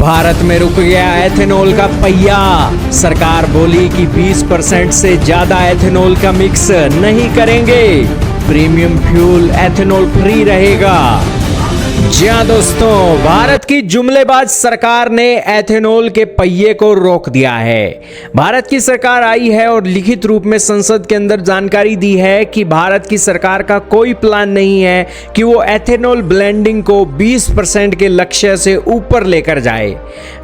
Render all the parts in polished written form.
भारत में रुक गया एथेनॉल का पहिया। सरकार बोली कि 20% से ज्यादा एथेनॉल का मिक्स नहीं करेंगे। प्रीमियम फ्यूल एथेनॉल फ्री रहेगा। जी हाँ दोस्तों, भारत की जुमलेबाज सरकार ने एथेनॉल के पहिए को रोक दिया है। भारत की सरकार आई है और लिखित रूप में संसद के अंदर जानकारी दी है कि भारत की सरकार का कोई प्लान नहीं है कि वो एथेनॉल ब्लेंडिंग को 20% के लक्ष्य से ऊपर लेकर जाए।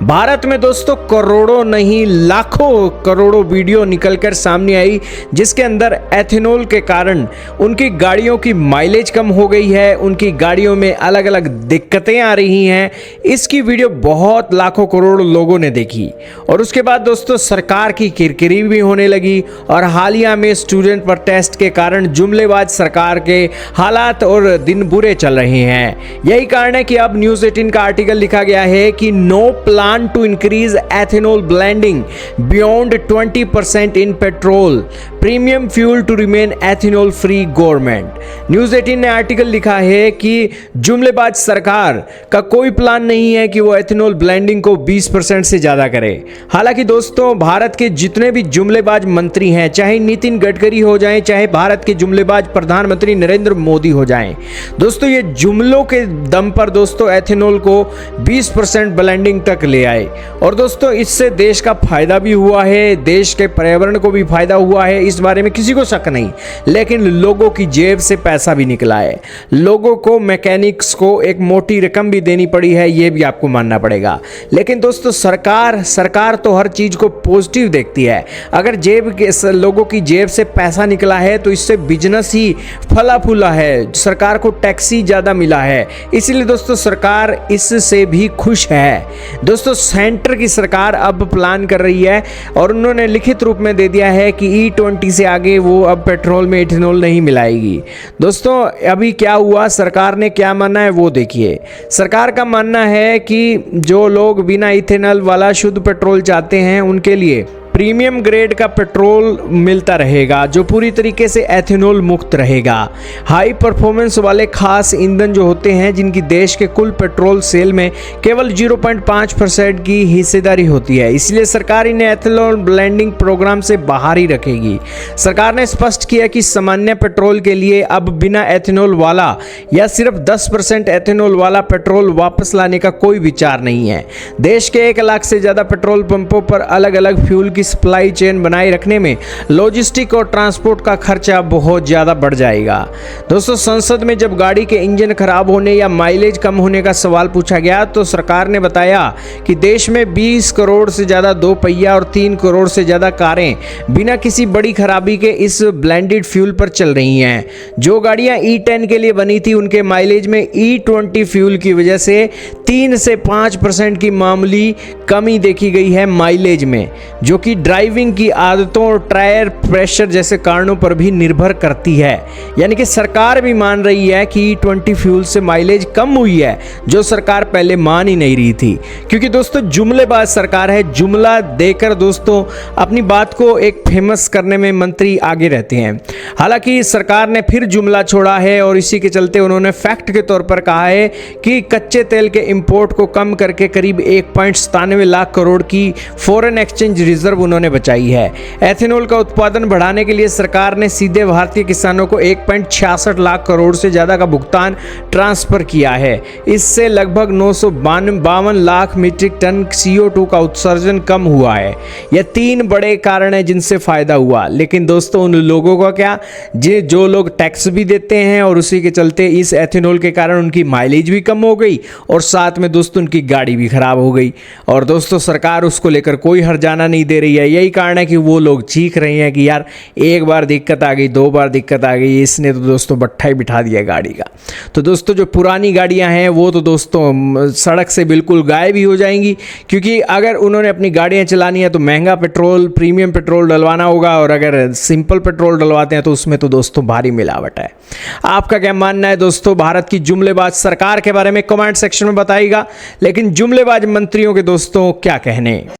भारत में दोस्तों करोड़ों नहीं लाखों करोड़ों वीडियो निकलकर सामने आई जिसके अंदर एथेनॉल के कारण उनकी गाड़ियों की माइलेज कम हो गई है, उनकी गाड़ियों में अलग अलग दिक्कतें आ रही हैं। इसकी वीडियो बहुत लाखों करोड़ लोगों ने देखी और उसके बाद दोस्तों सरकार की किरकिरी भी होने लगी और हालिया में स्टूडेंट प्रोटेस्ट के कारण जुमलेबाज सरकार के हालात और दिन बुरे चल रहे हैं। यही कारण है कि अब न्यूज़ 18 का आर्टिकल लिखा गया है कि no plan to increase ethanol blending beyond 20% in petrol, premium fuel to remain ethanol free government. News 18 ने आर्टिकल लिखा है कि जुमलेबाज सरकार का कोई प्लान नहीं है कि वो एथेनॉल ब्लेंडिंग को 20% से ज्यादा करे। हालांकि दोस्तों भारत के जितने भी जुमलेबाज मंत्री हैं, चाहे नितिन गडकरी हो जाएं, चाहे भारत के जुमलेबाज प्रधानमंत्री नरेंद्र मोदी हो जाएं, दोस्तों ये जुमलों के दम पर दोस्तों एथेनॉल को 20% ब्लेंडिंग तक ले आए और दोस्तों इससे देश का फायदा भी हुआ है, देश के पर्यावरण को भी फायदा हुआ है, इस बारे में किसी को शक नहीं। लेकिन लोगों की जेब से पैसा भी निकला है, लोगों को मैकेनिक्स को एक मोटी रकम भी देनी पड़ी है, ये भी आपको मानना पड़ेगा। लेकिन दोस्तों सरकार तो हर चीज को पॉजिटिव देखती है। अगर लोगों की जेब से पैसा निकला है तो इससे बिजनेस ही फला फूला है, सरकार को टैक्स ही ज्यादा मिला है, इसलिए दोस्तों सरकार इससे भी खुश है। दोस्तों सेंटर की सरकार अब प्लान कर रही है और उन्होंने लिखित रूप में दे दिया है कि E20 से आगे वो अब पेट्रोल में एथेनॉल नहीं मिलाएगी। दोस्तों अभी क्या हुआ, सरकार ने क्या माना है वो देखिए। सरकार का मानना है कि जो लोग बिना इथेनॉल वाला शुद्ध पेट्रोल चाहते हैं उनके लिए प्रीमियम ग्रेड का पेट्रोल मिलता रहेगा जो पूरी तरीके से एथेनॉल मुक्त रहेगा। हाई परफॉर्मेंस वाले खास ईंधन जो होते हैं जिनकी देश के कुल पेट्रोल सेल में केवल 0.5% की हिस्सेदारी होती है, इसलिए सरकार इन्हें एथेनॉल ब्लेंडिंग प्रोग्राम से बाहर ही रखेगी। सरकार ने स्पष्ट किया कि सामान्य पेट्रोल के लिए अब बिना एथेनॉल वाला या सिर्फ 10% एथेनॉल वाला पेट्रोल वापस लाने का कोई विचार नहीं है। देश के 1 लाख से ज्यादा पेट्रोल पंपों पर अलग अलग फ्यूल की सप्लाई चेन बनाए रखने में लॉजिस्टिक और ट्रांसपोर्ट का खर्चा बहुत ज्यादा बढ़ जाएगा। दोस्तों संसद में जब गाड़ी के इंजन खराब होने या माइलेज कम होने का सवाल पूछा गया तो सरकार ने बताया कि देश में 20 करोड़ से ज्यादा 2 पहिया और 3 करोड़ से ज्यादा कारें बिना किसी बड़ी खराबी के इस ब्लेंडेड फ्यूल पर चल रही हैं। जो गाड़ियां E10 के लिए बनी थी उनके माइलेज में E20 फ्यूल की वजह से 3 से 5% की मामूली कमी देखी गई है माइलेज में, जो कि ड्राइविंग की आदतों और टायर प्रेशर जैसे कारणों पर भी निर्भर करती है। यानी कि सरकार भी मान रही है कि E20 फ्यूल से माइलेज कम हुई है, जो सरकार पहले मान ही नहीं रही थी। क्योंकि दोस्तों जुमलेबाज सरकार है, जुमला देकर दोस्तों अपनी बात को एक फेमस करने में मंत्री आगे रहते हैं। हालांकि सरकार ने फिर जुमला छोड़ा है और इसी के चलते उन्होंने फैक्ट के तौर पर कहा है कि कच्चे तेल के इंपोर्ट को कम करके करीब 1.97 लाख करोड़ की फॉरेन एक्सचेंज रिजर्व उन्होंने बचाई है। एथेनॉल का उत्पादन बढ़ाने के लिए सरकार ने सीधे भारतीय किसानों को 1.66 लाख करोड़ से ज्यादा का भुगतान ट्रांसफर किया है। इससे लगभग 952 लाख मीट्रिक टन CO2 का उत्सर्जन कम हुआ है। यह 3 बड़े कारण हैं जिनसे फायदा हुआ। लेकिन दोस्तों उन लोगों का क्या, जो लोग टैक्स भी देते हैं और उसी के चलते इस एथेनॉल के कारण उनकी माइलेज भी कम हो गई और साथ में दोस्तों उनकी गाड़ी भी खराब हो गई और दोस्तों सरकार उसको लेकर कोई हर्जाना नहीं दे रही है। यही कारण है कि वो लोग चीख रहे हैं कि यार एक बार दिक्कत आ गई, 2 बार दिक्कत आ गई, इसने तो दोस्तों बट्ठा ही बिठा दिया गाड़ी का। तो दोस्तों जो पुरानी गाड़ियां हैं वो तो दोस्तों सड़क से बिल्कुल गायब ही हो जाएंगी, क्योंकि अगर उन्होंने अपनी गाड़ियां चलानी है तो महंगा पेट्रोल, प्रीमियम पेट्रोल डलवाना होगा और अगर सिंपल पेट्रोल डलवाते हैं तो उसमें तो दोस्तों भारी मिलावट है। आपका क्या मानना है दोस्तों भारत की जुमलेबाज सरकार के बारे में? कमेंट सेक्शन में बताइएगा। लेकिन जुमलेबाज मंत्रियों के दोस्तों क्या कहने।